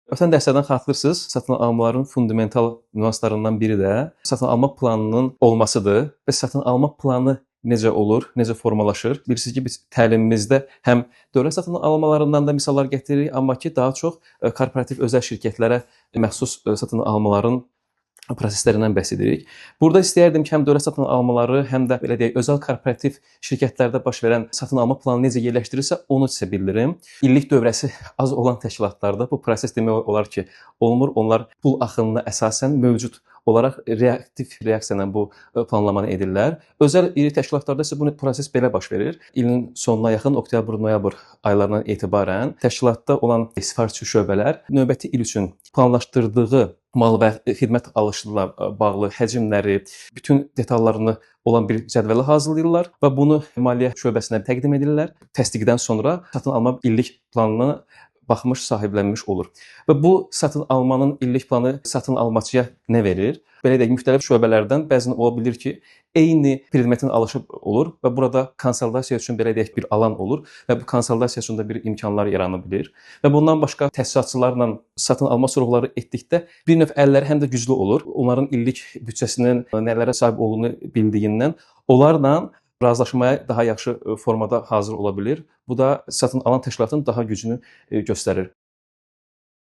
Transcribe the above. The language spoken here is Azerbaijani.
Ötən dərslərdən xatırlayırsınız, satın almaların fundamental nüanslarından biri də satın alma planının olmasıdır və satın alma planı necə olur, necə formalaşır? Bilirsiniz ki, biz təlimimizdə həm dövlət satın almalarından da misallar gətiririk, amma ki, daha çox korporativ özəl şirkətlərə məxsus satın almaların proseslərindən bəhs edirik. Burada istəyərdim ki, həm dövlət satın almaları, həm də belə deyək, özəl korporativ şirkətlərdə baş verən satın alma planı necə yerləşdirilirsə, onu sizə bildirim. İllik dövrəsi az olan təşkilatlarda bu proses demək olar ki, olmur. Onlar pul axınına əsasən mövcud olaraq reaktiv reaksiya ilə bu planlamanı edirlər. Özəl iri təşkilatlarda isə bu proses belə baş verir. İlin sonuna yaxın oktyabr-noyabr aylarından etibarən təşkilatda olan sifarişçi şöbələr növbəti il üçün planlaşdırdığı mal və xidmət alışlarla bağlı həcmləri, bütün detallarını olan bir cədvələ hazırlayırlar və bunu maliyyə şöbəsinə təqdim edirlər. Təsdiqdən sonra satın alma illik planına baxmış, sahiblənmiş olur. Və bu satın almanın illik planı satın almaçıya nə verir? Belə deyək, müxtəlif şöbələrdən bəzən ola bilir ki, eyni predmetin alışı olur və burada konsolidasiya üçün belə deyək bir alan olur və bu konsolidasiya üçün də bir imkanlar yarana bilir. Və bundan başqa təsisatçılarla satın alma sorğuları etdikdə bir növ əlləri həm də güclü olur. Onların illik büdcəsinin nələrə sahib olduğunu bildiyindən onlarla razılaşmaya daha yaxşı formada hazır ola bilir. Bu da satın alan təşkilatın daha gücünü göstərir.